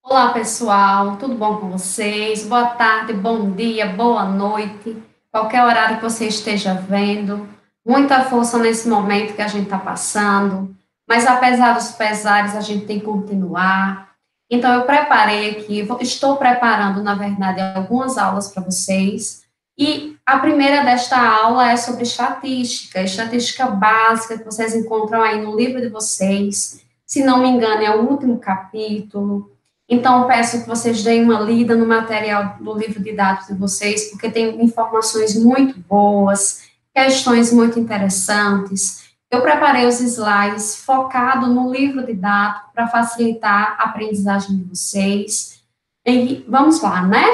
Olá, pessoal, tudo bom com vocês? Boa tarde, bom dia, boa noite, qualquer horário que você esteja vendo. Muita força nesse momento que a gente está passando, mas apesar dos pesares, a gente tem que continuar. Então, eu preparei aqui, estou preparando, na verdade, algumas aulas para vocês. E a primeira desta aula é sobre estatística, estatística básica que vocês encontram aí no livro de vocês. Se não me engano, é o último capítulo. Então, peço que vocês deem uma lida no material do livro de dados de vocês, porque tem informações muito boas, questões muito interessantes. Eu preparei os slides focado no livro de dados para facilitar a aprendizagem de vocês. E vamos lá, né?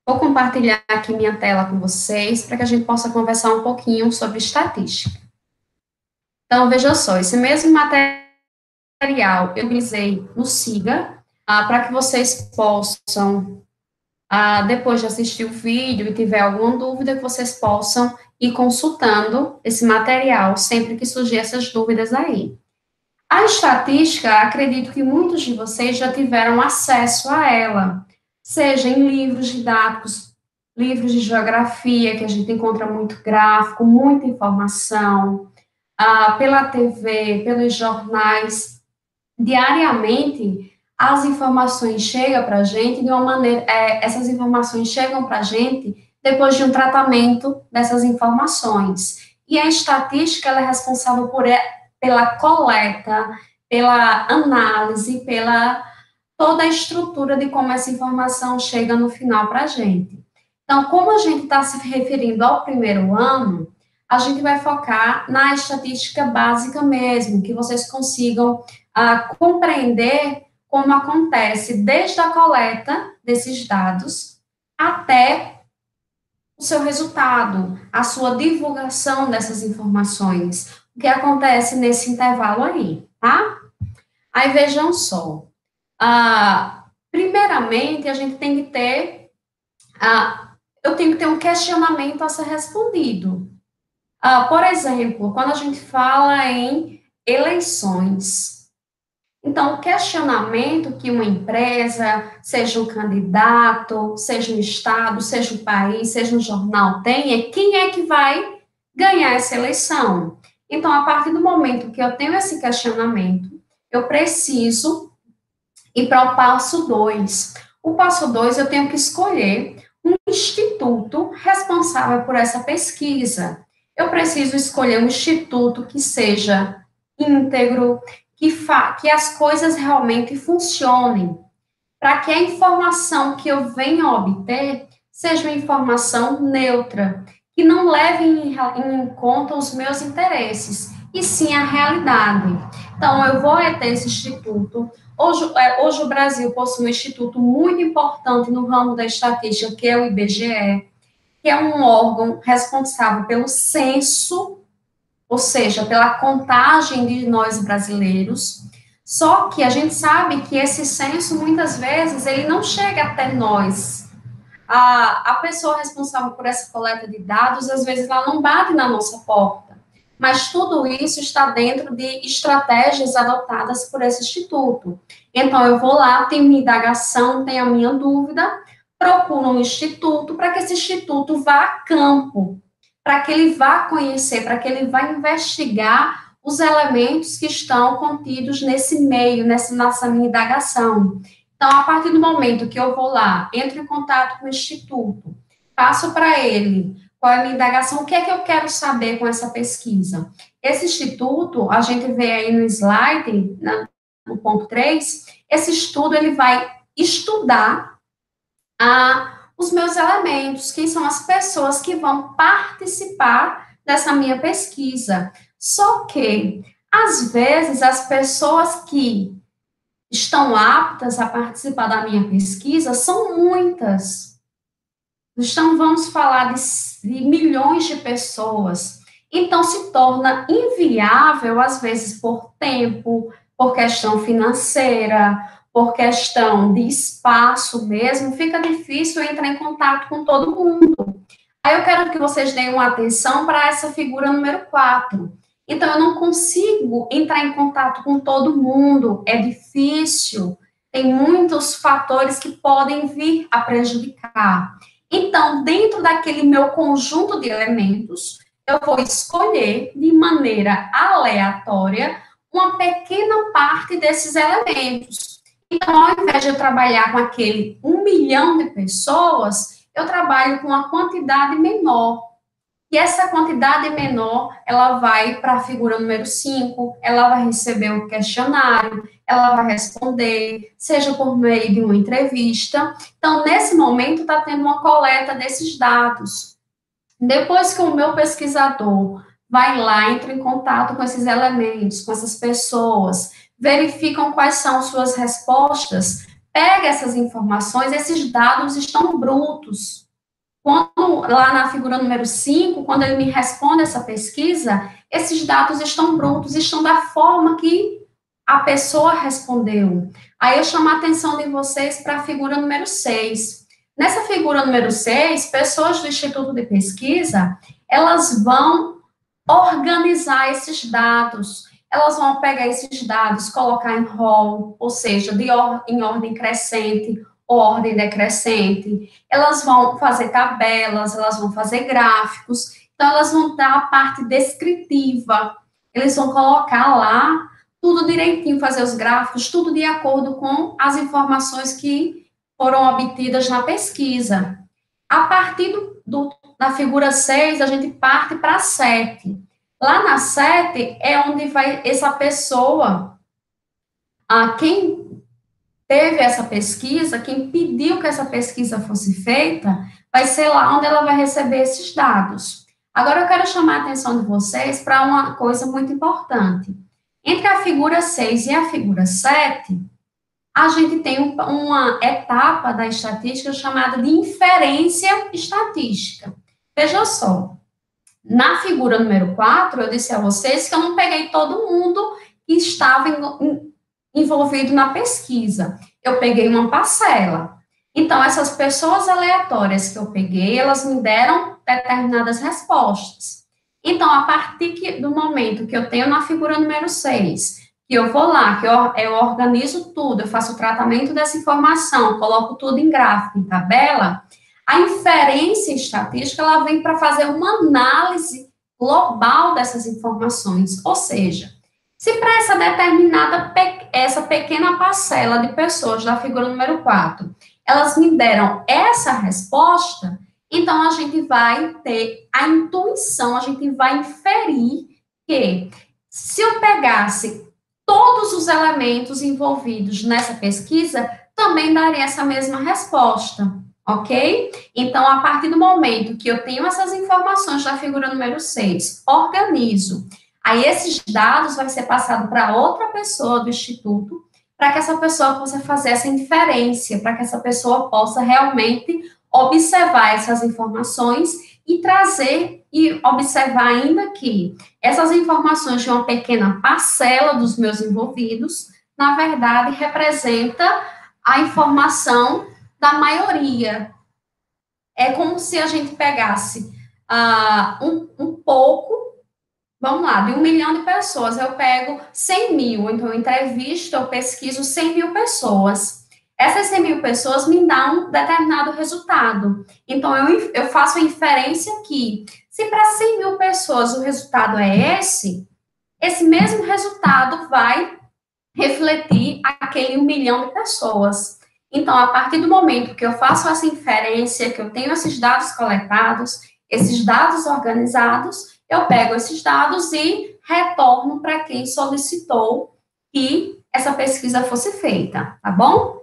Vou compartilhar aqui minha tela com vocês para que a gente possa conversar um pouquinho sobre estatística. Então, veja só, esse mesmo material eu utilizei no SIGA, para que vocês possam, depois de assistir o vídeo e tiver alguma dúvida, que vocês possam ir consultando esse material sempre que surgir essas dúvidas aí. A estatística, acredito que muitos de vocês já tiveram acesso a ela, seja em livros didáticos, livros de geografia, que a gente encontra muito gráfico, muita informação, pela TV, pelos jornais, diariamente as informações chegam para a gente de uma maneira, essas informações chegam para a gente depois de um tratamento dessas informações. E a estatística ela é responsável pela coleta, pela análise, pela toda a estrutura de como essa informação chega no final para a gente. Então, como a gente está se referindo ao primeiro ano, a gente vai focar na estatística básica mesmo, que vocês consigam compreender como acontece desde a coleta desses dados até o seu resultado, a sua divulgação dessas informações, o que acontece nesse intervalo aí, tá? Aí vejam só, primeiramente a gente tem que ter, eu tenho que ter um questionamento a ser respondido. Por exemplo, quando a gente fala em eleições, então, o questionamento que uma empresa, seja um candidato, seja um estado, seja um país, seja um jornal tem, é quem é que vai ganhar essa eleição. Então, a partir do momento que eu tenho esse questionamento, eu preciso ir para o passo 2. O passo 2, eu tenho que escolher um instituto responsável por essa pesquisa. Eu preciso escolher um instituto que seja íntegro, que as coisas realmente funcionem, para que a informação que eu venha a obter seja uma informação neutra, que não leve em conta os meus interesses, e sim a realidade. Então, eu vou ter esse instituto. Hoje o Brasil possui um instituto muito importante no ramo da estatística, que é o IBGE, que é um órgão responsável pelo censo, ou seja, pela contagem de nós brasileiros. Só que a gente sabe que esse censo, muitas vezes, ele não chega até nós. A pessoa responsável por essa coleta de dados, às vezes, ela não bate na nossa porta. Mas tudo isso está dentro de estratégias adotadas por esse instituto. Então, eu vou lá, tenho minha indagação, tenho a minha dúvida, procuro um instituto para que esse instituto vá a campo, para que ele vá conhecer, para que ele vá investigar os elementos que estão contidos nesse meio, nessa minha indagação. Então, a partir do momento que eu vou lá, entro em contato com o Instituto, passo para ele qual é a minha indagação, o que é que eu quero saber com essa pesquisa. Esse Instituto, a gente vê aí no slide, no ponto 3, esse estudo ele vai estudar os meus elementos, quem são as pessoas que vão participar dessa minha pesquisa. Só que, às vezes, as pessoas que estão aptas a participar da minha pesquisa são muitas. Então, vamos falar de milhões de pessoas. Então, se torna inviável, às vezes, por tempo, por questão financeira, por questão de espaço mesmo, fica difícil entrar em contato com todo mundo. Aí eu quero que vocês deem uma atenção para essa figura número 4. Então, eu não consigo entrar em contato com todo mundo, é difícil. tem muitos fatores que podem vir a prejudicar. Então, dentro daquele meu conjunto de elementos, eu vou escolher de maneira aleatória uma pequena parte desses elementos. Então, ao invés de eu trabalhar com aquele 1 milhão de pessoas, eu trabalho com uma quantidade menor. E essa quantidade menor, ela vai para a figura número 5, ela vai receber o questionário, ela vai responder, seja por meio de uma entrevista. Então, nesse momento, está tendo uma coleta desses dados. Depois que o meu pesquisador vai lá, entra em contato com esses elementos, com essas pessoas, verificam quais são suas respostas, pega essas informações, esses dados estão brutos. Quando, lá na figura número 5, quando ele me responde essa pesquisa, esses dados estão brutos, estão da forma que a pessoa respondeu. Aí eu chamo a atenção de vocês para a figura número 6. Nessa figura número 6, pessoas do Instituto de Pesquisa, elas vão organizar esses dados, elas vão pegar esses dados, colocar em rol, ou seja, em ordem crescente, ordem decrescente, elas vão fazer tabelas, elas vão fazer gráficos, então elas vão dar a parte descritiva, eles vão colocar lá tudo direitinho, fazer os gráficos, tudo de acordo com as informações que foram obtidas na pesquisa. A partir da figura 6, a gente parte para a 7. Lá na 7 é onde vai essa pessoa, quem teve essa pesquisa, quem pediu que essa pesquisa fosse feita, vai ser lá onde ela vai receber esses dados. Agora, eu quero chamar a atenção de vocês para uma coisa muito importante. Entre a figura 6 e a figura 7, a gente tem uma etapa da estatística chamada de inferência estatística. Veja só, na figura número 4, eu disse a vocês que eu não peguei todo mundo que estava envolvido na pesquisa. Eu peguei uma parcela. Então, essas pessoas aleatórias que eu peguei, elas me deram determinadas respostas. Então, a partir do momento que eu tenho na figura número 6, que eu vou lá, que eu organizo tudo, eu faço o tratamento dessa informação, coloco tudo em gráfico, em tabela, a inferência estatística, ela vem para fazer uma análise global dessas informações, ou seja, se para essa determinada, essa pequena parcela de pessoas da figura número 4, elas me deram essa resposta, então a gente vai ter a intuição, a gente vai inferir que se eu pegasse todos os elementos envolvidos nessa pesquisa, também daria essa mesma resposta, ok? Então, a partir do momento que eu tenho essas informações da figura número 6, organizo, aí esses dados vão ser passados para outra pessoa do Instituto, para que essa pessoa possa fazer essa inferência, para que essa pessoa possa realmente observar essas informações e trazer e observar ainda que essas informações de uma pequena parcela dos meus envolvidos, na verdade, representa a informação da maioria. É como se a gente pegasse um pouco, vamos lá, de 1 milhão de pessoas, eu pego 100 mil, então eu entrevisto, eu pesquiso 100 mil pessoas. Essas 100 mil pessoas me dão um determinado resultado. Então, eu faço a inferência que, se para 100 mil pessoas o resultado é esse mesmo resultado vai refletir aquele 1 milhão de pessoas. Então, a partir do momento que eu faço essa inferência, que eu tenho esses dados coletados, esses dados organizados, eu pego esses dados e retorno para quem solicitou que essa pesquisa fosse feita, tá bom?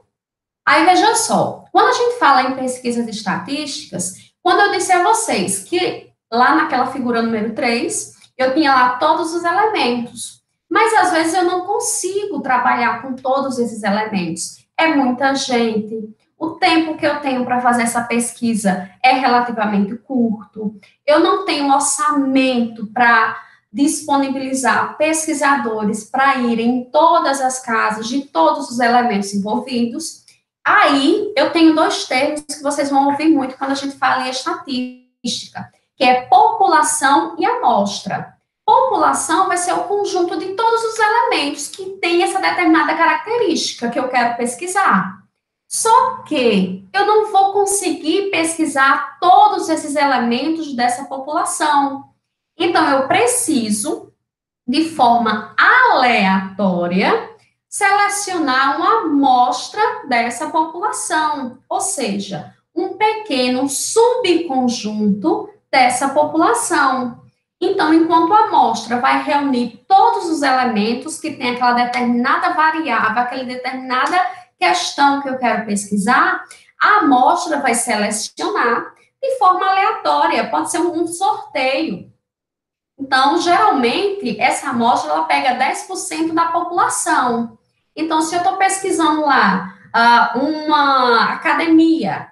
Aí, veja só, quando a gente fala em pesquisas estatísticas, quando eu disse a vocês que lá naquela figura número 3, eu tinha lá todos os elementos, mas às vezes eu não consigo trabalhar com todos esses elementos. É muita gente, o tempo que eu tenho para fazer essa pesquisa é relativamente curto, eu não tenho orçamento para disponibilizar pesquisadores para irem em todas as casas de todos os elementos envolvidos. Aí, eu tenho 2 termos que vocês vão ouvir muito quando a gente fala em estatística, que é população e amostra. População vai ser o conjunto de todos os elementos que tem essa determinada característica que eu quero pesquisar. Só que eu não vou conseguir pesquisar todos esses elementos dessa população. Então, eu preciso, de forma aleatória, selecionar uma amostra dessa população, ou seja, um pequeno subconjunto dessa população. Então, enquanto a amostra vai reunir todos os elementos que tem aquela determinada variável, aquela determinada questão que eu quero pesquisar, a amostra vai selecionar de forma aleatória, pode ser um sorteio. Então, geralmente, essa amostra ela pega 10% da população. Então, se eu estou pesquisando lá uma academia,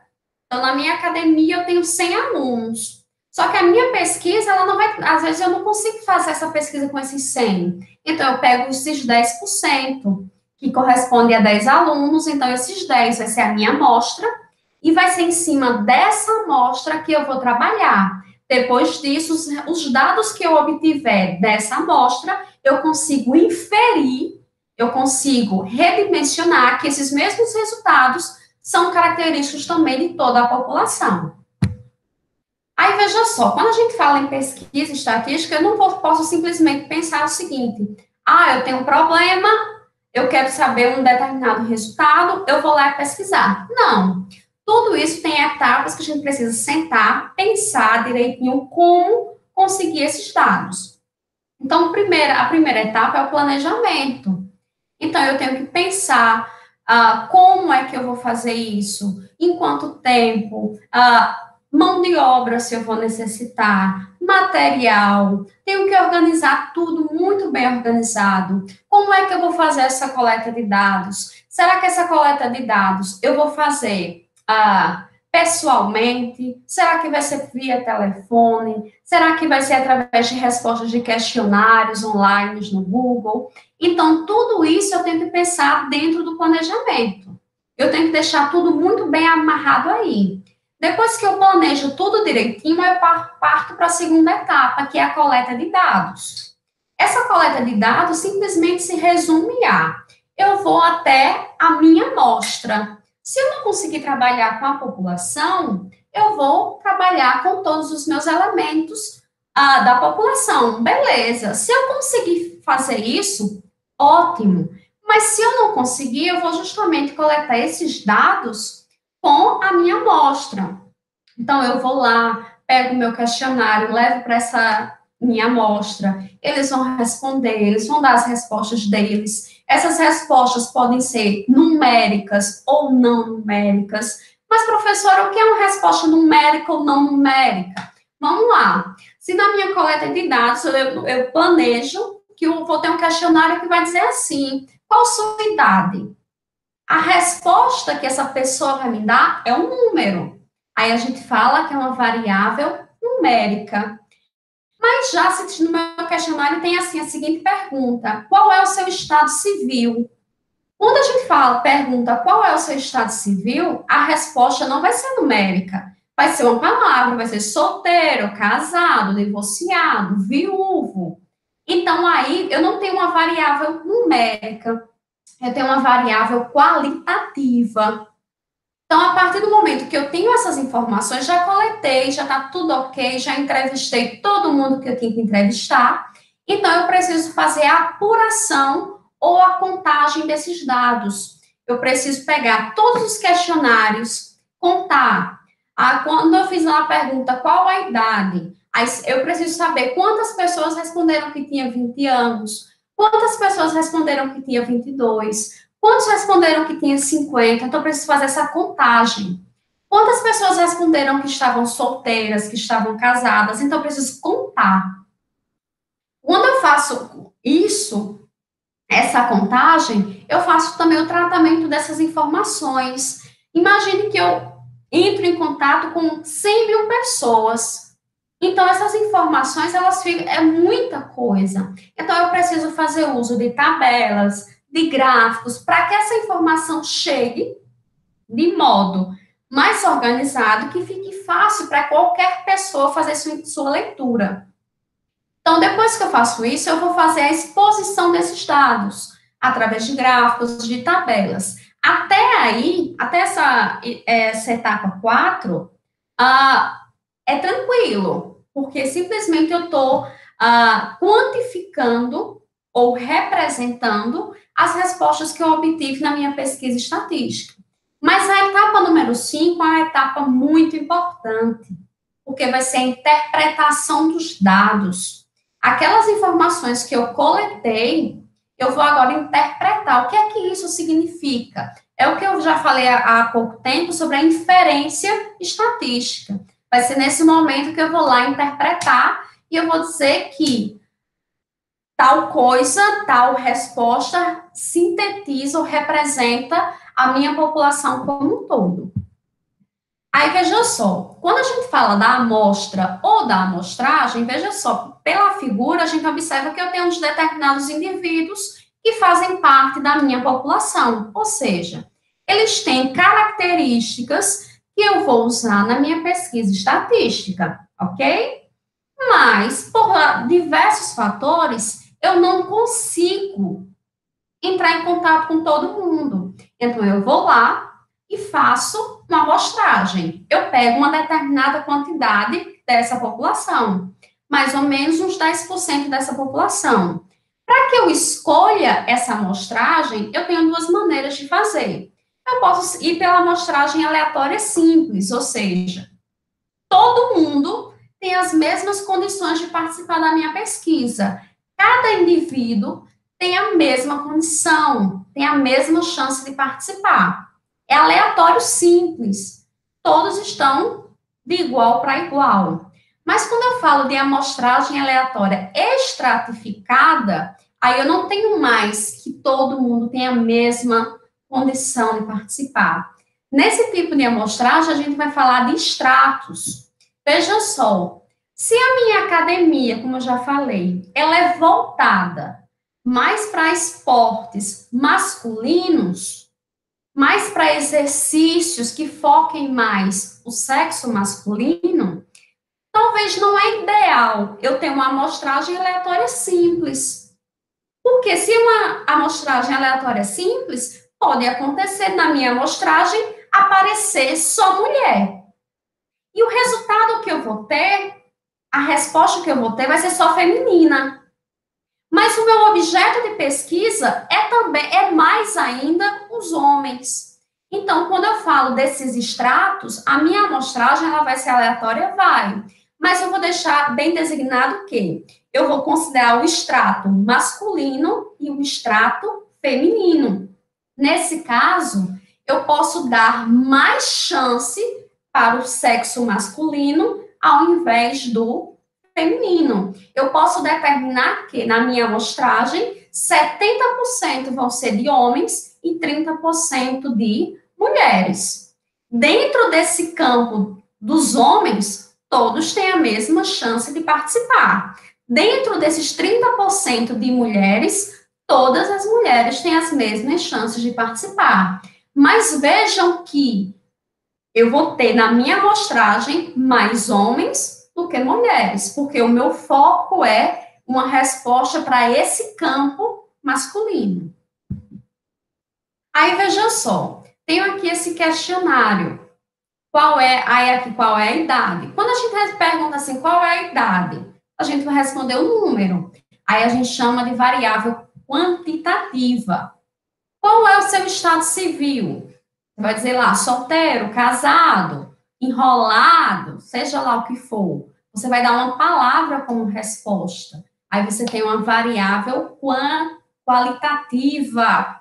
então, na minha academia eu tenho 100 alunos. Só que a minha pesquisa, ela não vai, às vezes eu não consigo fazer essa pesquisa com esses 100. Então, eu pego esses 10%, que corresponde a 10 alunos, então esses 10 vai ser a minha amostra, e vai ser em cima dessa amostra que eu vou trabalhar. Depois disso, os dados que eu obtiver dessa amostra, eu consigo inferir, eu consigo redimensionar que esses mesmos resultados são característicos também de toda a população. Aí, veja só, quando a gente fala em pesquisa estatística, eu não posso simplesmente pensar o seguinte, eu tenho um problema, eu quero saber um determinado resultado, eu vou lá pesquisar. Não. Tudo isso tem etapas que a gente precisa sentar, pensar direitinho como conseguir esses dados. Então, a primeira etapa é o planejamento. Então, eu tenho que pensar como é que eu vou fazer isso, em quanto tempo, mão de obra se eu vou necessitar, material, tenho que organizar tudo muito bem organizado. Como é que eu vou fazer essa coleta de dados? Será que essa coleta de dados eu vou fazer pessoalmente? Será que vai ser via telefone? Será que vai ser através de respostas de questionários online no Google? Então, tudo isso eu tenho que pensar dentro do planejamento. Eu tenho que deixar tudo muito bem amarrado aí. Depois que eu planejo tudo direitinho, eu parto para a segunda etapa, que é a coleta de dados. Essa coleta de dados simplesmente se resume a: eu vou até a minha amostra. Se eu não conseguir trabalhar com a população, eu vou trabalhar com todos os meus elementos da população. Beleza. Se eu conseguir fazer isso, ótimo. Mas se eu não conseguir, eu vou justamente coletar esses dados com a minha amostra. Então, eu vou lá, pego o meu questionário, levo para essa minha amostra, eles vão responder, eles vão dar as respostas deles. Essas respostas podem ser numéricas ou não numéricas. Mas, professora, o que é uma resposta numérica ou não numérica? Vamos lá. Se na minha coleta de dados eu planejo que eu vou ter um questionário que vai dizer assim: qual a sua idade? A resposta que essa pessoa vai me dar é um número. Aí a gente fala que é uma variável numérica. Mas já se no meu questionário tem assim a seguinte pergunta: qual é o seu estado civil? Quando a gente pergunta qual é o seu estado civil, a resposta não vai ser numérica. Vai ser uma palavra, vai ser solteiro, casado, divorciado, viúvo. Então, aí, eu não tenho uma variável numérica, eu tenho uma variável qualitativa. Então, a partir do momento que eu tenho essas informações, já coletei, já está tudo ok, já entrevistei todo mundo que eu tinha que entrevistar, então eu preciso fazer a apuração ou a contagem desses dados. Eu preciso pegar todos os questionários, contar. Quando eu fiz lá a pergunta, qual a idade? Aí eu preciso saber quantas pessoas responderam que tinha 20 anos, quantas pessoas responderam que tinha 22, quantos responderam que tinha 50, então eu preciso fazer essa contagem. Quantas pessoas responderam que estavam solteiras, que estavam casadas, então eu preciso contar. Quando eu faço isso, essa contagem, eu faço também o tratamento dessas informações. Imagine que eu entro em contato com 100 mil pessoas. Então, essas informações, é muita coisa. Então, eu preciso fazer uso de tabelas, de gráficos, para que essa informação chegue de modo mais organizado, que fique fácil para qualquer pessoa fazer sua leitura. Então, depois que eu faço isso, eu vou fazer a exposição desses dados, através de gráficos, de tabelas. Até aí, até essa etapa 4, é tranquilo, porque simplesmente eu estou quantificando ou representando as respostas que eu obtive na minha pesquisa estatística. Mas a etapa número 5 é uma etapa muito importante, porque vai ser a interpretação dos dados. Aquelas informações que eu coletei, eu vou agora interpretar. O que é que isso significa? É o que eu já falei há pouco tempo sobre a inferência estatística. Vai ser nesse momento que eu vou lá interpretar e eu vou dizer que tal coisa, tal resposta sintetiza ou representa a minha população como um todo. Aí, veja só, quando a gente fala da amostra ou da amostragem, veja só, pela figura, a gente observa que eu tenho uns determinados indivíduos que fazem parte da minha população, ou seja, eles têm características que eu vou usar na minha pesquisa estatística, ok? Mas, por diversos fatores, eu não consigo entrar em contato com todo mundo. Então, eu vou lá e faço uma amostragem. Eu pego uma determinada quantidade dessa população, mais ou menos uns 10% dessa população. Para que eu escolha essa amostragem, eu tenho duas maneiras de fazer. Eu posso ir pela amostragem aleatória simples, ou seja, todo mundo tem as mesmas condições de participar da minha pesquisa. Cada indivíduo tem a mesma condição, tem a mesma chance de participar. É aleatório simples. Todos estão de igual para igual. Mas quando eu falo de amostragem aleatória estratificada, aí eu não tenho mais que todo mundo tem a mesma condição de participar. Nesse tipo de amostragem, a gente vai falar de estratos. Veja só, se a minha academia, como eu já falei, ela é voltada mais para esportes masculinos, mais para exercícios que foquem mais o sexo masculino, talvez não é ideal eu ter uma amostragem aleatória simples. Porque se uma amostragem aleatória simples, pode acontecer na minha amostragem aparecer só mulher. E o resultado que eu vou ter, a resposta que eu vou ter vai ser só feminina. Mas o meu objeto de pesquisa é mais ainda os homens. Então, quando eu falo desses estratos, a minha amostragem ela vai ser aleatória, vai. Mas eu vou deixar bem designado que eu vou considerar o extrato masculino e o extrato feminino. Nesse caso, eu posso dar mais chance para o sexo masculino ao invés do feminino. Eu posso determinar que na minha amostragem 70% vão ser de homens e 30% de mulheres. Dentro desse campo dos homens, todos têm a mesma chance de participar. Dentro desses 30% de mulheres, todas as mulheres têm as mesmas chances de participar. Mas vejam que eu vou ter na minha amostragem mais homens do que mulheres, porque o meu foco é uma resposta para esse campo masculino. Aí veja só, tenho aqui esse questionário. Qual é a idade? Quando a gente pergunta assim, qual é a idade? A gente vai responder o número. Aí a gente chama de variável quantitativa. Qual é o seu estado civil? Você vai dizer lá, solteiro, casado, enrolado, seja lá o que for. Você vai dar uma palavra como resposta. Aí você tem uma variável qualitativa.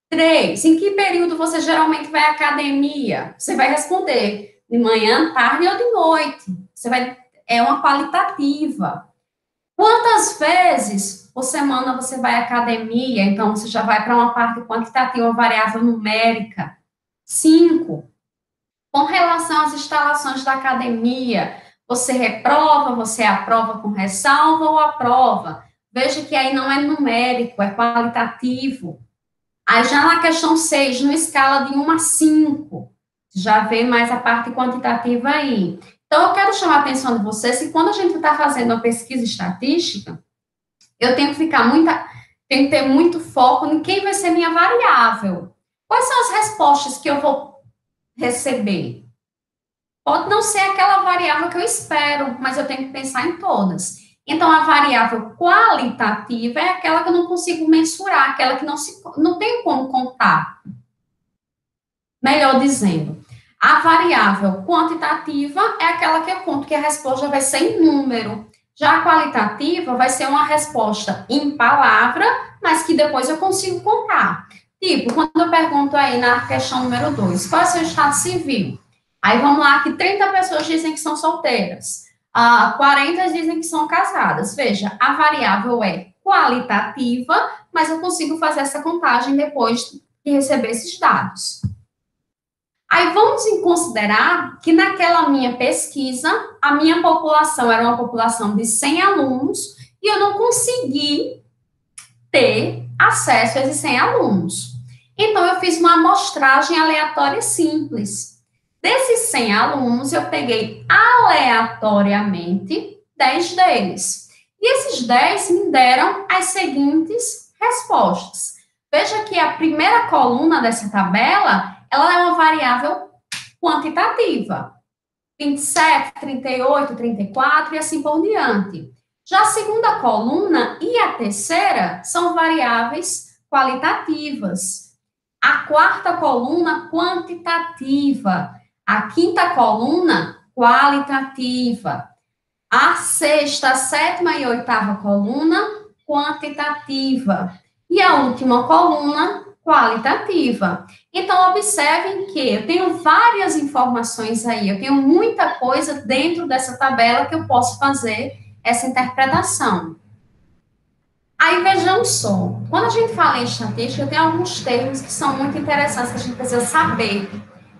3. Em que período você geralmente vai à academia? Você vai responder de manhã, tarde ou de noite. É uma qualitativa. Quantas vezes por semana você vai à academia? Então, você já vai para uma parte quantitativa, uma variável numérica. 5. Com relação às instalações da academia, você reprova, você aprova com ressalva ou aprova? Veja que aí não é numérico, é qualitativo. Aí já na questão 6, numa escala de 1 a 5, já vê mais a parte quantitativa aí. Então, eu quero chamar a atenção de vocês que quando a gente está fazendo uma pesquisa estatística, eu tenho que tenho que ter muito foco em quem vai ser minha variável. Quais são as respostas que eu vou receber? Pode não ser aquela variável que eu espero, mas eu tenho que pensar em todas. Então, a variável qualitativa é aquela que eu não consigo mensurar, aquela que não tem como contar. Melhor dizendo, a variável quantitativa é aquela que eu conto que a resposta vai ser em número. Já a qualitativa vai ser uma resposta em palavra, mas que depois eu consigo contar. Tipo, quando eu pergunto aí na questão número 2, qual é o seu estado civil? Aí vamos lá que 30 pessoas dizem que são solteiras, 40 dizem que são casadas. Veja, a variável é qualitativa, mas eu consigo fazer essa contagem depois de receber esses dados. Aí vamos considerar que naquela minha pesquisa, a minha população era uma população de 100 alunos e eu não consegui ter acesso a esses 100 alunos. Então, eu fiz uma amostragem aleatória simples. Desses 100 alunos, eu peguei aleatoriamente 10 deles. E esses 10 me deram as seguintes respostas. Veja que a primeira coluna dessa tabela, ela é uma variável quantitativa. 27, 38, 34 e assim por diante. Já a segunda coluna e a terceira são variáveis qualitativas. A quarta coluna, quantitativa. A quinta coluna, qualitativa. A sexta, sétima e oitava coluna, quantitativa. E a última coluna, qualitativa. Então, observem que eu tenho várias informações aí, eu tenho muita coisa dentro dessa tabela que eu posso fazer essa interpretação. Aí, vejam só, quando a gente fala em estatística, tem alguns termos que são muito interessantes que a gente precisa saber.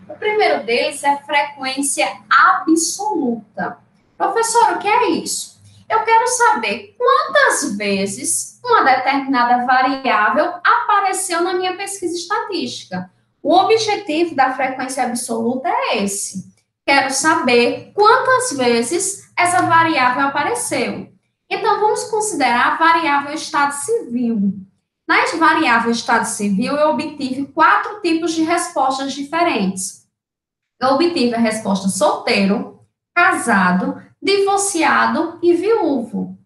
O primeiro deles é frequência absoluta. Professor, o que é isso? Eu quero saber quantas vezes uma determinada variável apareceu na minha pesquisa estatística. O objetivo da frequência absoluta é esse. Quero saber quantas vezes essa variável apareceu. Então, vamos considerar a variável estado civil. Nas variáveis estado civil, eu obtive 4 tipos de respostas diferentes. Eu obtive a resposta solteiro, casado, divorciado e viúvo.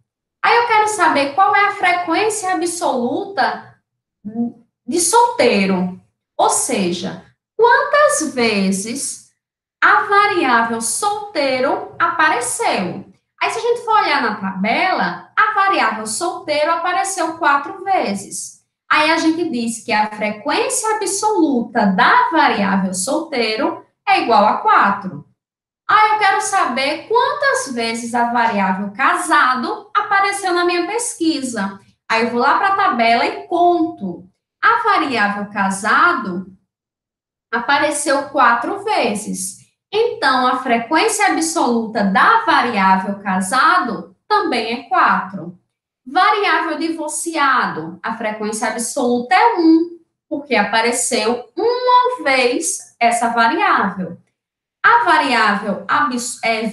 Aí eu quero saber qual é a frequência absoluta de solteiro. Ou seja, quantas vezes a variável solteiro apareceu. Aí, se a gente for olhar na tabela, a variável solteiro apareceu 4 vezes. Aí, a gente diz que a frequência absoluta da variável solteiro é igual a 4. Aí, eu quero saber quantas vezes a variável casado apareceu na minha pesquisa. Aí, eu vou lá para a tabela e conto. A variável casado apareceu 4 vezes. Então, a frequência absoluta da variável casado também é 4. Variável divorciado, a frequência absoluta é 1, porque apareceu uma vez essa variável. A variável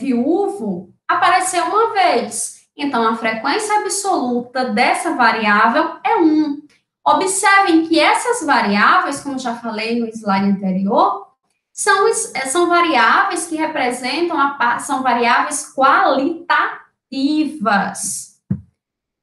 viúvo apareceu uma vez. Então, a frequência absoluta dessa variável é 1. Observem que essas variáveis, como já falei no slide anterior, são variáveis que representam, são variáveis qualitativas.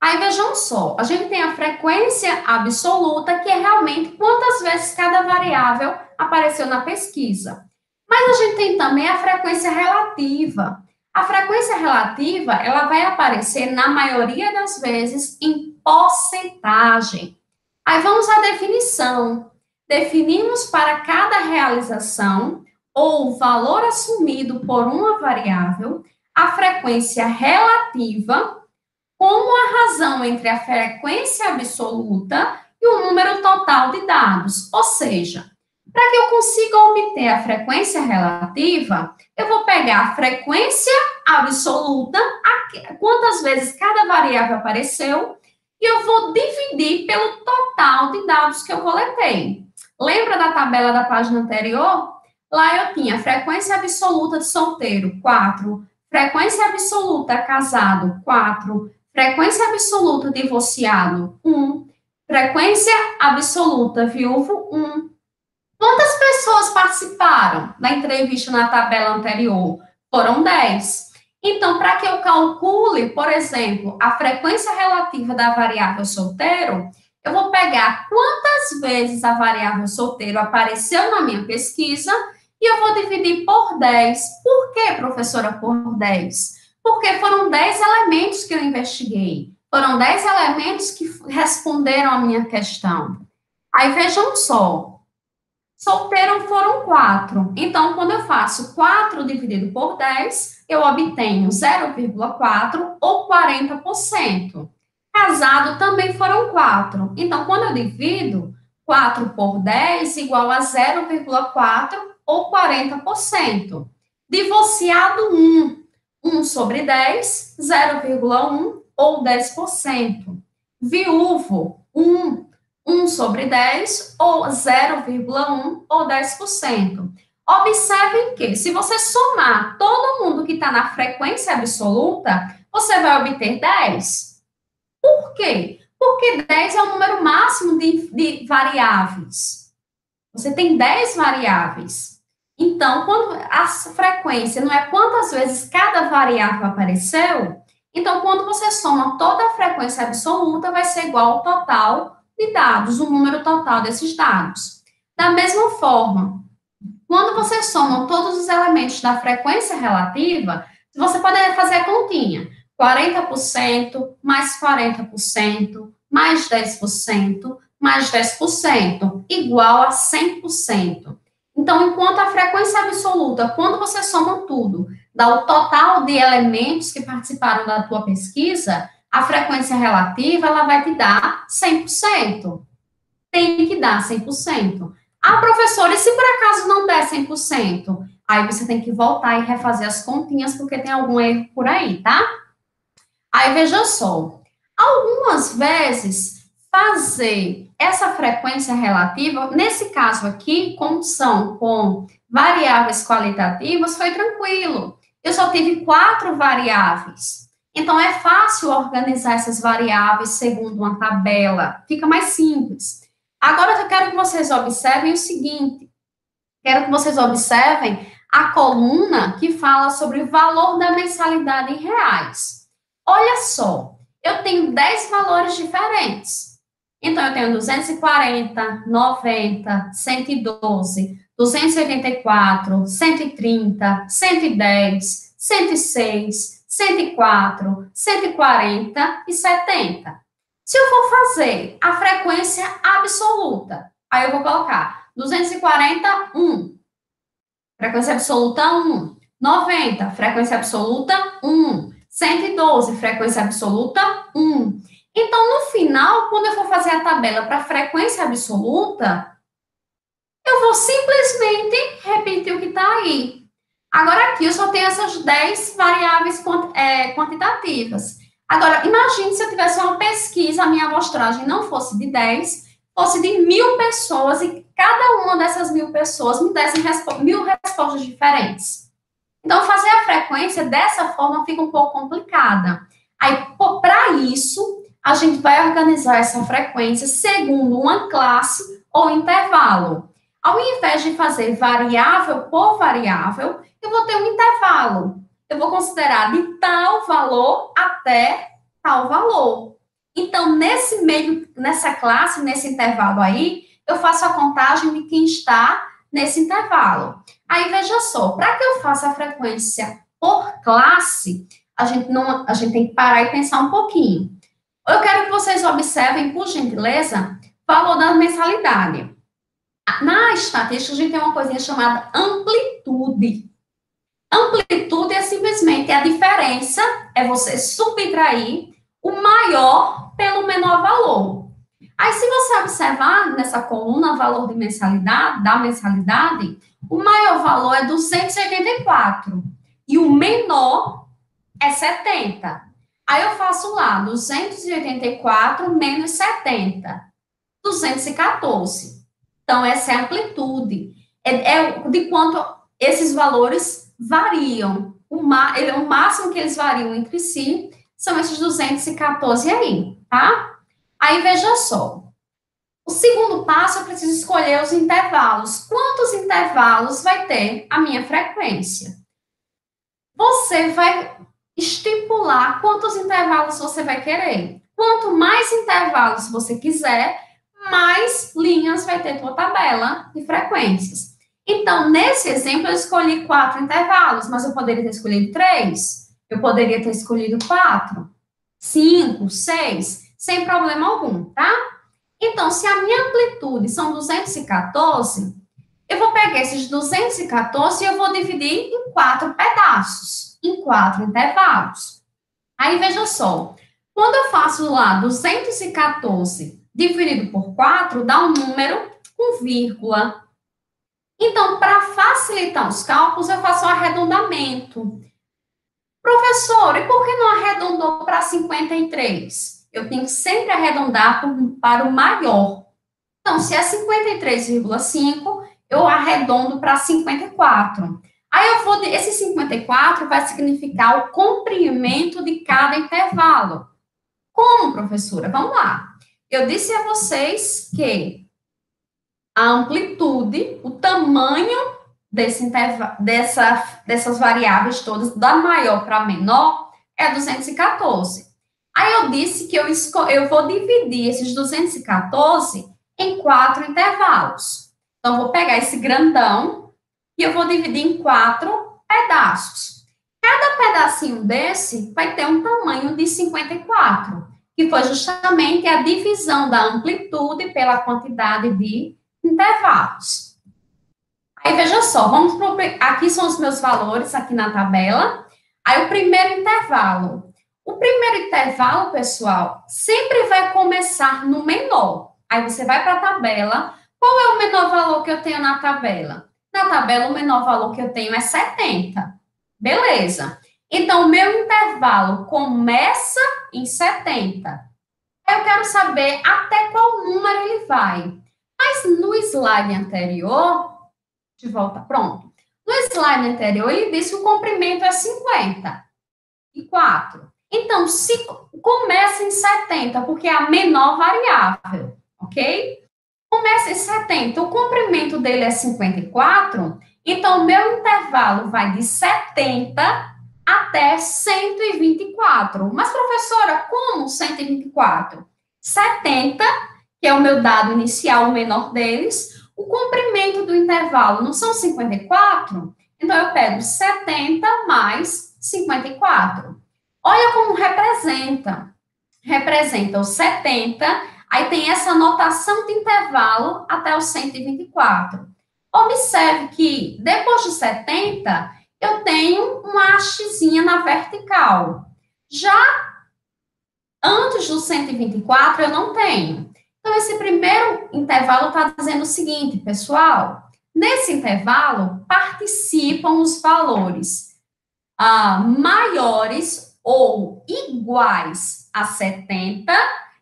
Aí, vejam só, a gente tem a frequência absoluta, que é realmente quantas vezes cada variável apareceu na pesquisa. Mas a gente tem também a frequência relativa. A frequência relativa, ela vai aparecer, na maioria das vezes, em porcentagem. Aí, vamos à definição. Definimos para cada realização ou valor assumido por uma variável a frequência relativa como a razão entre a frequência absoluta e o número total de dados. Ou seja, para que eu consiga obter a frequência relativa, eu vou pegar a frequência absoluta, quantas vezes cada variável apareceu, e eu vou dividir pelo total de dados que eu coletei. Lembra da tabela da página anterior? Lá eu tinha frequência absoluta de solteiro, 4. Frequência absoluta casado, 4. Frequência absoluta divorciado, 1. Frequência absoluta viúvo, 1. Quantas pessoas participaram da entrevista na tabela anterior? Foram 10. Então, para que eu calcule, por exemplo, a frequência relativa da variável solteiro, eu vou pegar quantas vezes a variável solteiro apareceu na minha pesquisa e eu vou dividir por 10. Por que, professora, por 10? Porque foram 10 elementos que eu investiguei. Foram 10 elementos que responderam à minha questão. Aí vejam só. Solteiro foram 4. Então, quando eu faço 4 dividido por 10, eu obtenho 0,4 ou 40%. Casado também foram 4. Então, quando eu divido 4 por 10 igual a 0,4 ou 40%. Divorciado 1. 1 sobre 10, 0,1 ou 10%. Viúvo 1. 1 sobre 10, ou 0,1 ou 10%. Observem que, se você somar todo mundo que está na frequência absoluta, você vai obter 10. Por quê? Porque 10 é o número máximo de variáveis. Você tem 10 variáveis. Então, quando a frequência não é quantas vezes cada variável apareceu, então, quando você soma toda a frequência absoluta, vai ser igual ao total de dados, o número total desses dados. Da mesma forma, quando você soma todos os elementos da frequência relativa, você pode fazer a continha. 40% mais 40% mais 10% mais 10% igual a 100%. Então, enquanto a frequência absoluta, quando você soma tudo, dá o total de elementos que participaram da tua pesquisa, a frequência relativa, ela vai te dar 100%. Tem que dar 100%. Ah, professora, e se por acaso não der 100%? Aí você tem que voltar e refazer as continhas, porque tem algum erro por aí, tá? Aí, veja só. Algumas vezes, fazer essa frequência relativa, nesse caso aqui, como são com variáveis qualitativas, foi tranquilo. Eu só tive 4 variáveis. Então, é fácil organizar essas variáveis segundo uma tabela. Fica mais simples. Agora, eu quero que vocês observem o seguinte. Quero que vocês observem a coluna que fala sobre o valor da mensalidade em reais. Olha só, eu tenho 10 valores diferentes. Então, eu tenho 240, 90, 112, 284, 130, 110, 106, 104, 140 e 70. Se eu for fazer a frequência absoluta, aí eu vou colocar 240, 1. Frequência absoluta, 1. 90, frequência absoluta, 1. 112, frequência absoluta, 1. Então, no final, quando eu for fazer a tabela para frequência absoluta, eu vou simplesmente repetir o que está aí. Agora, aqui eu só tenho essas 10 variáveis quantitativas. Agora, imagine se eu tivesse uma pesquisa, a minha amostragem não fosse de 10, fosse de 1.000 pessoas e cada uma dessas 1.000 pessoas me dessem 1.000 respostas diferentes. Então, fazer a frequência dessa forma fica um pouco complicada. Aí, para isso, a gente vai organizar essa frequência segundo uma classe ou intervalo. Ao invés de fazer variável por variável, eu vou ter um intervalo. Eu vou considerar de tal valor até tal valor. Então, nesse meio, nessa classe, nesse intervalo aí, eu faço a contagem de quem está nesse intervalo. Aí, veja só, para que eu faça a frequência por classe, a gente tem que parar e pensar um pouquinho. Eu quero que vocês observem, por gentileza, o valor da mensalidade. Na estatística, a gente tem uma coisinha chamada amplitude. Amplitude é simplesmente a diferença, é você subtrair o maior pelo menor valor. Aí, se você observar nessa coluna, valor de mensalidade, da mensalidade, o maior valor é 284 e o menor é 70. Aí eu faço lá 284 menos 70, 214. Então, essa é a amplitude. de quanto esses valores variam. O máximo que eles variam entre si são esses 214 aí, tá? Aí, veja só. O segundo passo, eu preciso escolher os intervalos. Quantos intervalos vai ter a minha frequência? Você vai estipular quantos intervalos você vai querer. Quanto mais intervalos você quiser, mais linhas vai ter tua tabela de frequências. Então, nesse exemplo, eu escolhi 4 intervalos, mas eu poderia ter escolhido 3, eu poderia ter escolhido 4, 5, 6, sem problema algum, tá? Então, se a minha amplitude são 214, eu vou pegar esses 214 e eu vou dividir em 4 pedaços, em 4 intervalos. Aí, veja só, quando eu faço lá 214 dividido por 4, dá um número com vírgula. Então, para facilitar os cálculos, eu faço um arredondamento. Professor, e por que não arredondou para 53? Eu tenho que sempre arredondar para o maior. Então, se é 53,5, eu arredondo para 54. Aí esse 54 vai significar o comprimento de cada intervalo. Como, professora? Vamos lá. Eu disse a vocês que a amplitude, o tamanho dessas variáveis todas, da maior para menor, é 214. Aí eu disse que eu vou dividir esses 214 em 4 intervalos. Então, eu vou pegar esse grandão e eu vou dividir em 4 pedaços. Cada pedacinho desse vai ter um tamanho de 54, que foi justamente a divisão da amplitude pela quantidade de intervalos. Aí, veja só, aqui são os meus valores, aqui na tabela. Aí, o primeiro intervalo. O primeiro intervalo, pessoal, sempre vai começar no menor. Aí, você vai para a tabela. Qual é o menor valor que eu tenho na tabela? Na tabela, o menor valor que eu tenho é 70. Beleza. Então, o meu intervalo começa em 70. Eu quero saber até qual número ele vai. Mas no slide anterior, de volta, pronto. No slide anterior, ele disse que o comprimento é 54. Então, se começa em 70, porque é a menor variável, ok? Começa em 70, o comprimento dele é 54, então o meu intervalo vai de 70 até 124. Mas, professora, como 124? 70, que é o meu dado inicial, o menor deles, o comprimento do intervalo não são 54? Então, eu pego 70 mais 54. Olha como representa. Representa o 70, aí tem essa notação de intervalo até o 124. Observe que, depois de 70, eu tenho uma hastezinha na vertical. Já antes do 124, eu não tenho. Então, esse primeiro intervalo está dizendo o seguinte, pessoal, nesse intervalo participam os valores maiores ou iguais a 70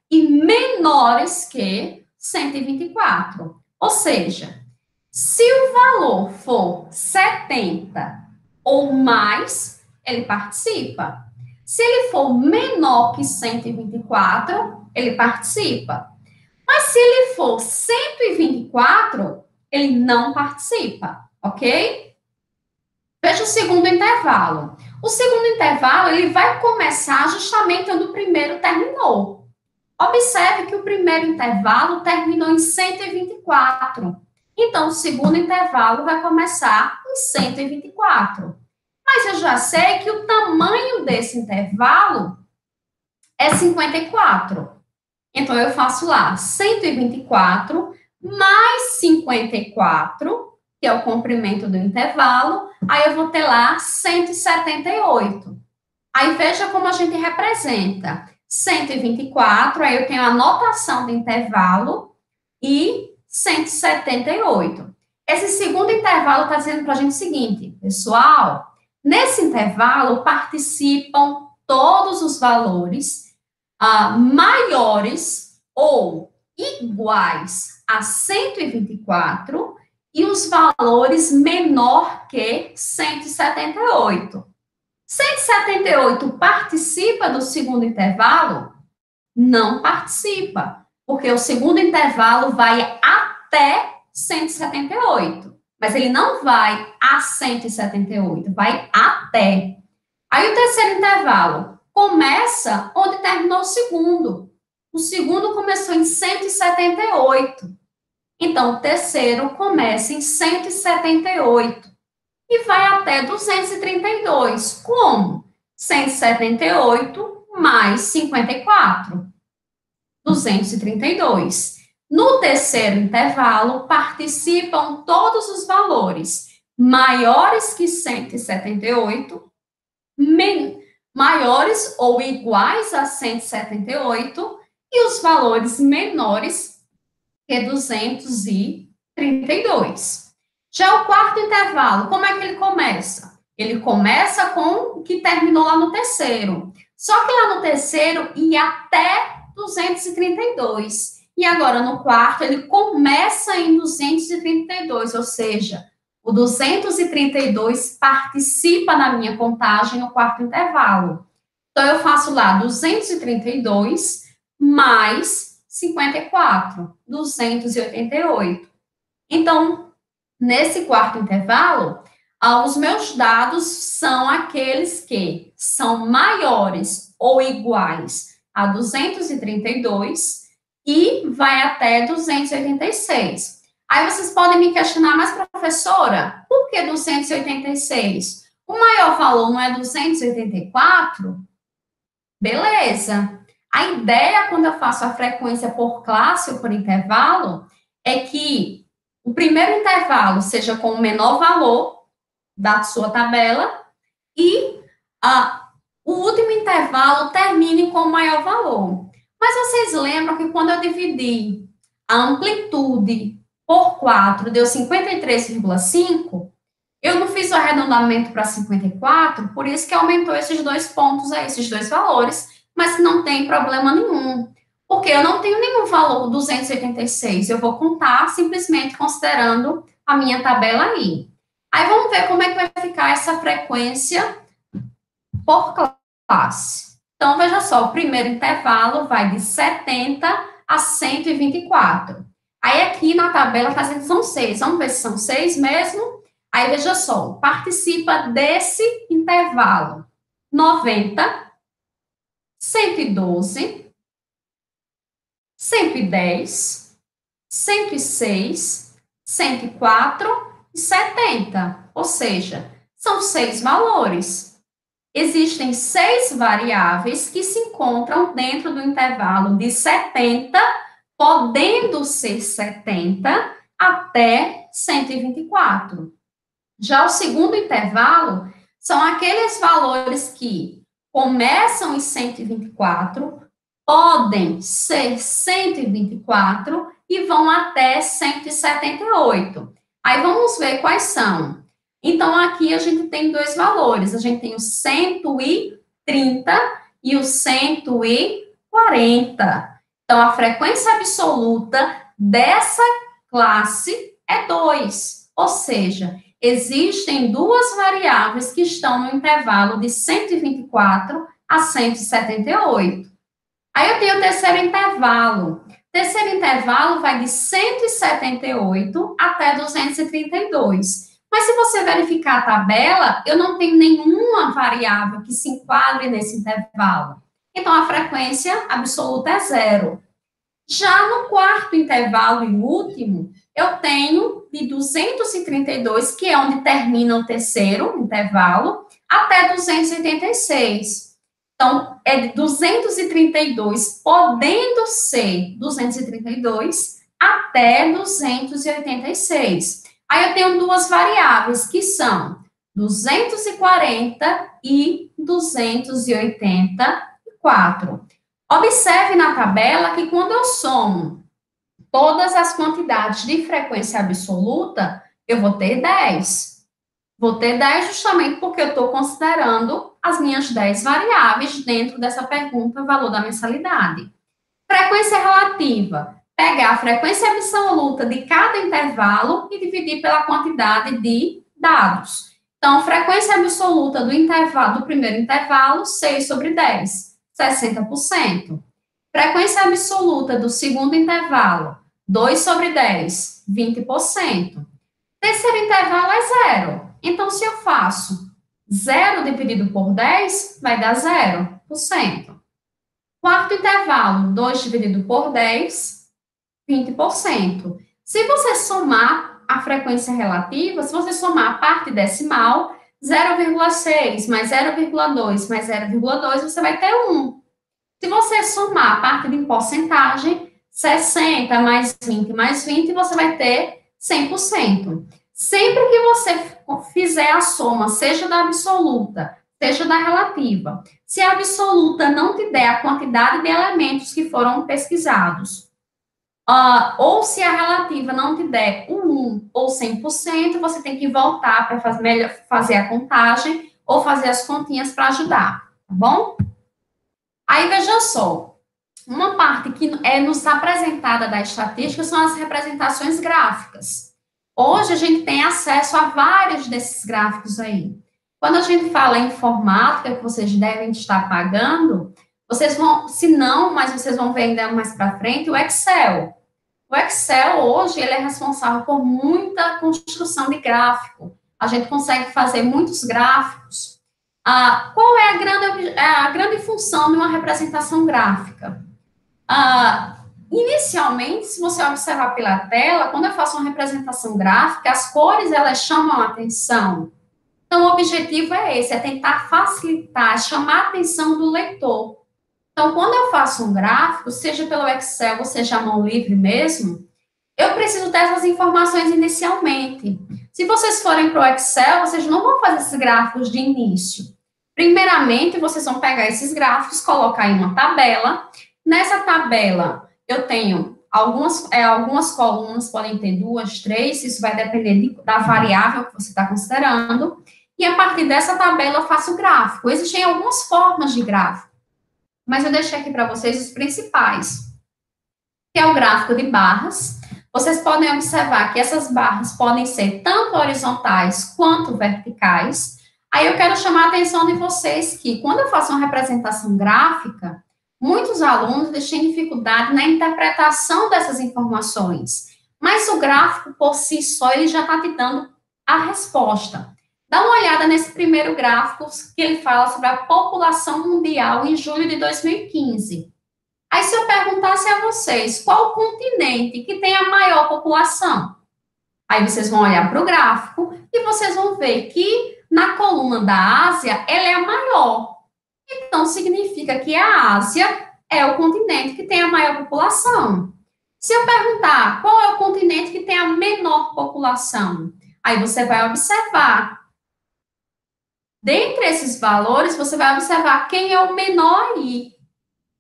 e menores que 124. Ou seja, se o valor for 70 ou mais, ele participa. Se ele for menor que 124, ele participa. Mas se ele for 124, ele não participa, ok? Veja o segundo intervalo. O segundo intervalo, ele vai começar justamente onde o primeiro terminou. Observe que o primeiro intervalo terminou em 124. Então, o segundo intervalo vai começar em 124. Mas eu já sei que o tamanho desse intervalo é 54. Então, eu faço lá 124 mais 54, que é o comprimento do intervalo, aí eu vou ter lá 178. Aí, veja como a gente representa. 124, aí eu tenho a notação do intervalo e 178. Esse segundo intervalo está dizendo para a gente o seguinte, pessoal, nesse intervalo participam todos os valores maiores ou iguais a 124 e os valores menor que 178. 178 participa do segundo intervalo? Não participa, porque o segundo intervalo vai até 178, mas ele não vai a 178, vai até. Aí o terceiro intervalo começa onde terminou o segundo. O segundo começou em 178. Então, o terceiro começa em 178 e vai até 232. Como? 178 mais 54. 232. No terceiro intervalo, participam todos os valores maiores que 178, maiores ou iguais a 178 e os valores menores que 232. Já o quarto intervalo, como é que ele começa? Ele começa com o que terminou lá no terceiro. Só que lá no terceiro ia até 232. E agora no quarto ele começa em 232, ou seja, o 232 participa na minha contagem no quarto intervalo. Então eu faço lá 232 mais 54, 288. Então, nesse quarto intervalo, os meus dados são aqueles que são maiores ou iguais a 232 e vai até 286. Aí vocês podem me questionar, mas professora, por que 286? O maior valor não é 284? Beleza. A ideia, quando eu faço a frequência por classe ou por intervalo, é que o primeiro intervalo seja com o menor valor da sua tabela e o último intervalo termine com o maior valor. Mas vocês lembram que quando eu dividi a amplitude por 4, deu 53,5? Eu não fiz o arredondamento para 54, por isso que aumentou esses dois pontos aí, esses dois valores, mas que não tem problema nenhum. Porque eu não tenho nenhum valor 286, eu vou contar simplesmente considerando a minha tabela aí. Aí vamos ver como é que vai ficar essa frequência por classe. Então, veja só, o primeiro intervalo vai de 70 a 124. Aí aqui na tabela está dizendo que são 6. Vamos ver se são 6 mesmo? Aí, veja só, participa desse intervalo 90, 112, 110, 106, 104 e 70. Ou seja, são 6 valores. Existem 6 variáveis que se encontram dentro do intervalo de 70, podendo ser 70 até 124. Já o segundo intervalo são aqueles valores que começam em 124, podem ser 124 e vão até 178. Aí vamos ver quais são. Então, aqui a gente tem dois valores. A gente tem o 130 e o 140. Então, a frequência absoluta dessa classe é 2. Ou seja, existem duas variáveis que estão no intervalo de 124 a 178. Aí eu tenho o terceiro intervalo. O terceiro intervalo vai de 178 até 232. Mas se você verificar a tabela, eu não tenho nenhuma variável que se enquadre nesse intervalo. Então, a frequência absoluta é 0. Já no quarto intervalo e último, eu tenho de 232, que é onde termina o terceiro intervalo, até 286. Então, é de 232, podendo ser 232, até 286. Aí eu tenho duas variáveis, que são 240 e 284. Observe na tabela que quando eu somo todas as quantidades de frequência absoluta, eu vou ter 10. Vou ter 10 justamente porque eu estou considerando as minhas 10 variáveis dentro dessa pergunta, valor da mensalidade. Frequência relativa. pegar a frequência absoluta de cada intervalo e dividir pela quantidade de dados. Então, frequência absoluta do intervalo, do primeiro intervalo, 6 sobre 10, 60%. Frequência absoluta do segundo intervalo, 2 sobre 10, 20%. Terceiro intervalo é zero. Então, se eu faço 0 dividido por 10, vai dar 0%. Quarto intervalo, 2 dividido por 10, 20%. Se você somar a frequência relativa, se você somar a parte decimal, 0,6 mais 0,2 mais 0,2, você vai ter 1. Se você somar a parte de porcentagem, 60 mais 20, você vai ter 100%. Sempre que você fizer a soma, seja da absoluta, seja da relativa, se a absoluta não te der a quantidade de elementos que foram pesquisados, ou se a relativa não te der o 1 ou 100%, você tem que voltar para fazer a contagem ou fazer as continhas para ajudar, tá bom? Aí, veja só, uma parte que é nos apresentada da estatística são as representações gráficas. Hoje, a gente tem acesso a vários desses gráficos aí. Quando a gente fala em informática, que vocês devem estar pagando, vocês vão, se não, mas vocês vão ver ainda mais para frente, o Excel. O Excel, hoje, ele é responsável por muita construção de gráfico. A gente consegue fazer muitos gráficos. Qual é a grande função de uma representação gráfica? Inicialmente, se você observar pela tela, quando eu faço uma representação gráfica, as cores, elas chamam a atenção. Então, o objetivo é esse, é tentar facilitar, chamar a atenção do leitor. Então, quando eu faço um gráfico, seja pelo Excel ou seja a mão livre mesmo, eu preciso dessas informações inicialmente. Se vocês forem para o Excel, vocês não vão fazer esses gráficos de início. Primeiramente, vocês vão pegar esses gráficos, colocar em uma tabela. Nessa tabela, eu tenho algumas colunas, podem ter 2, 3, isso vai depender da variável que você está considerando. E a partir dessa tabela, eu faço o gráfico. Existem algumas formas de gráfico, mas eu deixei aqui para vocês os principais, que é o gráfico de barras. Vocês podem observar que essas barras podem ser tanto horizontais quanto verticais. Aí eu quero chamar a atenção de vocês que, quando eu faço uma representação gráfica, muitos alunos têm dificuldade na interpretação dessas informações. Mas o gráfico, por si só, ele já está te dando a resposta. Dá uma olhada nesse primeiro gráfico, que ele fala sobre a população mundial em julho de 2015. Aí, se eu perguntasse a vocês, qual o continente que tem a maior população? Aí, vocês vão olhar para o gráfico e vocês vão ver que na coluna da Ásia, ela é a maior. Então, significa que a Ásia é o continente que tem a maior população. Se eu perguntar qual é o continente que tem a menor população, aí você vai observar. Dentre esses valores, você vai observar quem é o menor aí.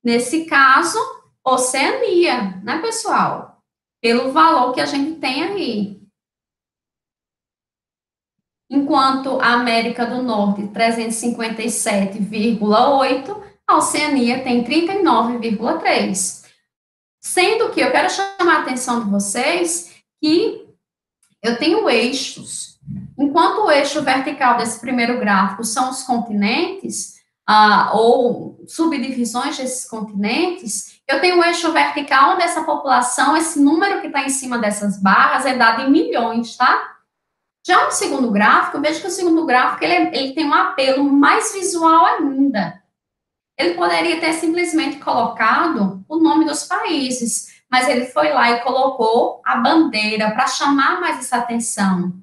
Nesse caso, Oceania, né, pessoal? Pelo valor que a gente tem aí. Enquanto a América do Norte, 357,8, a Oceania tem 39,3. Sendo que eu quero chamar a atenção de vocês que eu tenho eixos. Enquanto o eixo vertical desse primeiro gráfico são os continentes, ou subdivisões desses continentes, eu tenho o eixo vertical onde essa população, esse número que está em cima dessas barras é dado em milhões, tá? Já no segundo gráfico, eu vejo que o segundo gráfico ele tem um apelo mais visual ainda. Ele poderia ter simplesmente colocado o nome dos países, mas ele foi lá e colocou a bandeira para chamar mais essa atenção.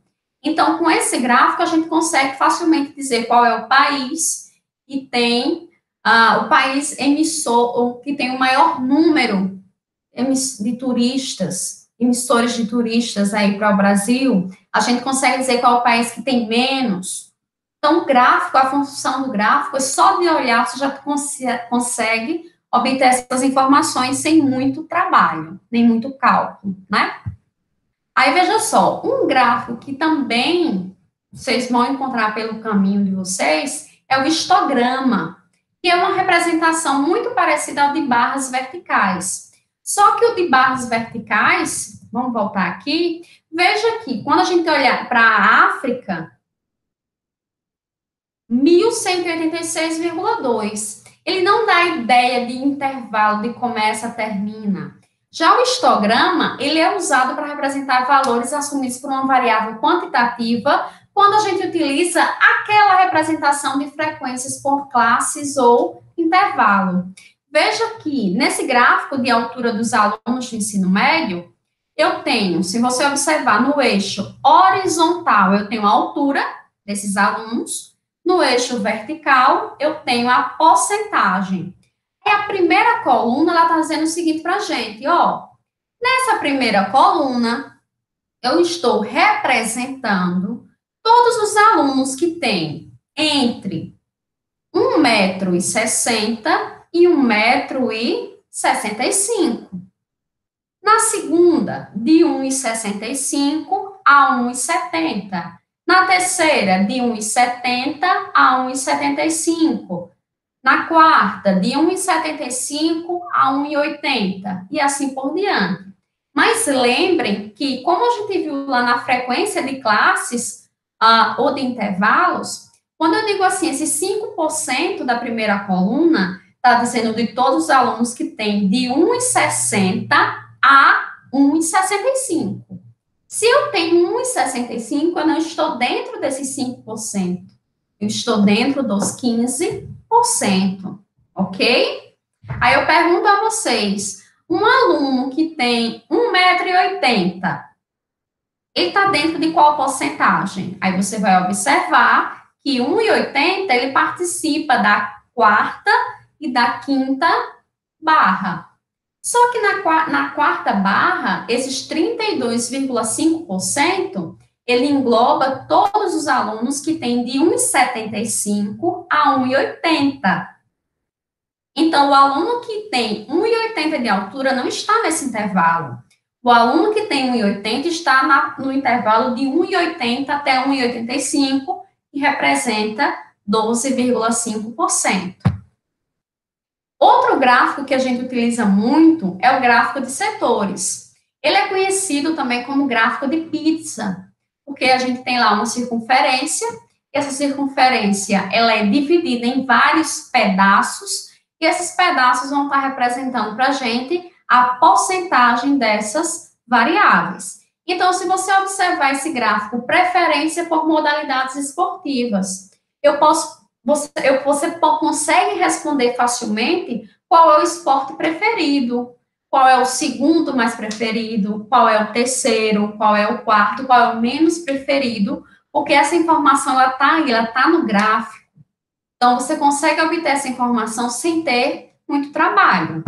Então, com esse gráfico, a gente consegue facilmente dizer qual é o país que tem o país emissor, que tem o maior número de turistas, emissores de turistas aí para o Brasil. A gente consegue dizer qual é o país que tem menos. Então, o gráfico, a função do gráfico, é só de olhar, você já consegue obter essas informações sem muito trabalho, nem muito cálculo, né? Aí, veja só, um gráfico que também vocês vão encontrar pelo caminho de vocês é o histograma, que é uma representação muito parecida ao de barras verticais. Só que o de barras verticais, vamos voltar aqui, veja que quando a gente olhar para a África, 1186,2. Ele não dá ideia de intervalo de começa a termina. Já o histograma, ele é usado para representar valores assumidos por uma variável quantitativa quando a gente utiliza aquela representação de frequências por classes ou intervalo. Veja que, nesse gráfico de altura dos alunos do ensino médio, eu tenho, se você observar no eixo horizontal, eu tenho a altura desses alunos, no eixo vertical, eu tenho a porcentagem. E a primeira coluna, ela está dizendo o seguinte para a gente, ó. Nessa primeira coluna, eu estou representando todos os alunos que têm entre 1,60 m e 1,65 m. Na segunda, de 1,65 a 1,70. Na terceira, de 1,70 a 1,75. Na quarta, de 1,75 a 1,80. E assim por diante. Mas lembrem que, como a gente viu lá na frequência de classes ou de intervalos, quando eu digo assim, esses 5% da primeira coluna, está dizendo de todos os alunos que têm de 1,60 a 1,65. Se eu tenho 1,65, eu não estou dentro desses 5%. Eu estou dentro dos 15%, ok? Aí eu pergunto a vocês, um aluno que tem 1,80 m, ele está dentro de qual porcentagem? Aí você vai observar que 1,80 ele participa da quarta e da quinta barra. Só que na quarta barra, esses 32,5%, ele engloba todos os alunos que têm de 1,75 a 1,80. Então, o aluno que tem 1,80 de altura não está nesse intervalo. O aluno que tem 1,80 está no intervalo de 1,80 até 1,85, que representa 12,5%. Outro gráfico que a gente utiliza muito é o gráfico de setores. Ele é conhecido também como gráfico de pizza, porque a gente tem lá uma circunferência, e essa circunferência ela é dividida em vários pedaços, e esses pedaços vão estar representando para a gente a porcentagem dessas variáveis. Então, se você observar esse gráfico, preferência por modalidades esportivas, você consegue responder facilmente qual é o esporte preferido, qual é o segundo mais preferido, qual é o terceiro, qual é o quarto, qual é o menos preferido, porque essa informação, ela está aí, ela está no gráfico. Então, você consegue obter essa informação sem ter muito trabalho.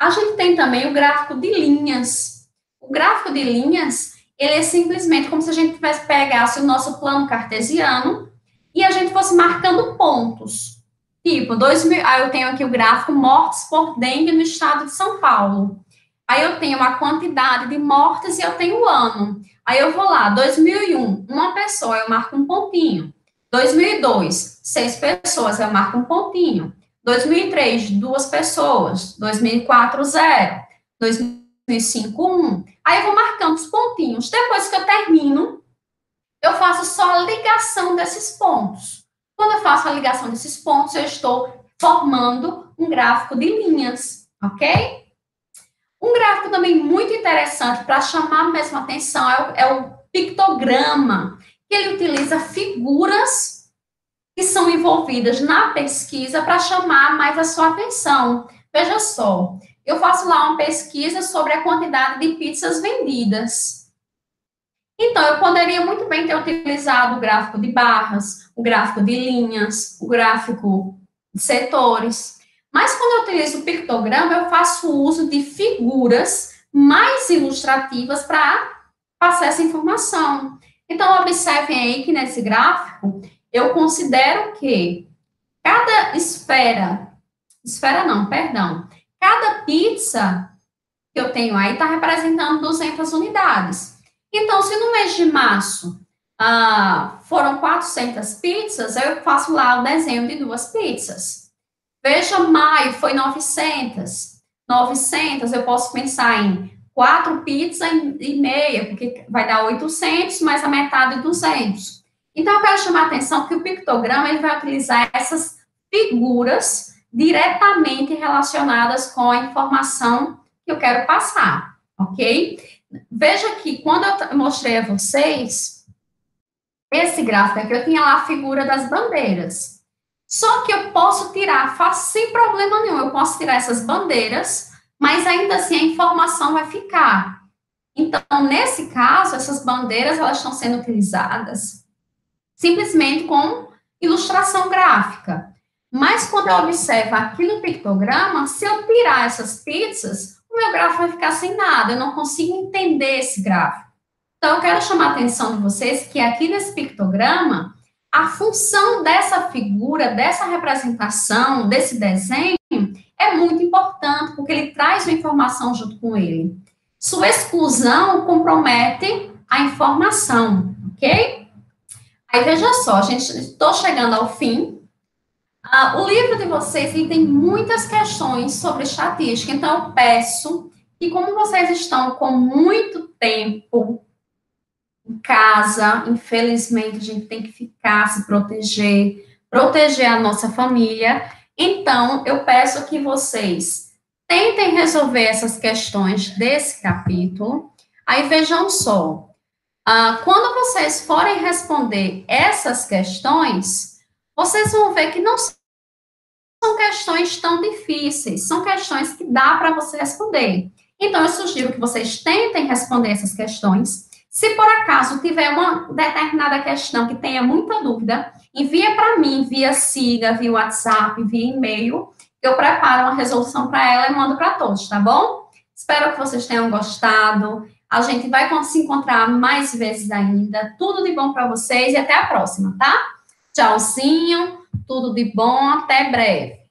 A gente tem também o gráfico de linhas. O gráfico de linhas, ele é simplesmente como se a gente pegasse o nosso plano cartesiano e a gente fosse marcando pontos. Tipo, 2000, aí eu tenho aqui o gráfico mortes por dengue no estado de São Paulo. Aí eu tenho a quantidade de mortes e eu tenho o ano. Aí eu vou lá, 2001, uma pessoa, eu marco um pontinho. 2002, 6 pessoas, eu marco um pontinho. 2003, 2 pessoas. 2004, 0. 2005, 1. Aí eu vou marcando os pontinhos. Depois que eu termino, eu faço só a ligação desses pontos. Quando eu faço a ligação desses pontos, eu estou formando um gráfico de linhas, ok? Um gráfico também muito interessante para chamar mesmo a atenção é o pictograma, que ele utiliza figuras que são envolvidas na pesquisa para chamar mais a sua atenção. Veja só, eu faço lá uma pesquisa sobre a quantidade de pizzas vendidas. Então, eu poderia muito bem ter utilizado o gráfico de barras, o gráfico de linhas, o gráfico de setores. Mas quando eu utilizo o pictograma, eu faço uso de figuras mais ilustrativas para passar essa informação. Então, observem aí que nesse gráfico, eu considero que cada cada pizza que eu tenho aí está representando 200 unidades. Então, se no mês de março foram 400 pizzas, eu faço lá o desenho de 2 pizzas. Veja, maio foi 900. 900, eu posso pensar em 4 pizzas e meia, porque vai dar 800, mais a metade de 200. Então, eu quero chamar a atenção que o pictograma, ele vai utilizar essas figuras diretamente relacionadas com a informação que eu quero passar, ok? Veja que quando eu mostrei a vocês esse gráfico aqui, eu tinha lá a figura das bandeiras. Só que eu posso tirar, sem problema nenhum, eu posso tirar essas bandeiras, mas ainda assim a informação vai ficar. Então, nesse caso, essas bandeiras, elas estão sendo utilizadas simplesmente com ilustração gráfica. Mas quando eu observo aqui no pictograma, se eu tirar essas pizzas, o meu gráfico vai ficar sem nada, eu não consigo entender esse gráfico. Então, eu quero chamar a atenção de vocês que aqui nesse pictograma, a função dessa figura, dessa representação, desse desenho, é muito importante, porque ele traz uma informação junto com ele. Sua exclusão compromete a informação, ok? Aí, veja só, estou chegando ao fim. O livro de vocês tem muitas questões sobre estatística, então eu peço que, como vocês estão com muito tempo em casa, infelizmente, a gente tem que ficar, se proteger a nossa família. Então, eu peço que vocês tentem resolver essas questões desse capítulo. Aí, vejam só, quando vocês forem responder essas questões, vocês vão ver que não são questões tão difíceis, são questões que dá para você responder. Então, eu sugiro que vocês tentem responder essas questões. Se por acaso tiver uma determinada questão que tenha muita dúvida, envia para mim via Siga, via WhatsApp, via e-mail. Eu preparo uma resolução para ela e mando para todos, tá bom? Espero que vocês tenham gostado. A gente vai se encontrar mais vezes ainda. Tudo de bom para vocês e até a próxima, tá? Tchauzinho, tudo de bom, até breve.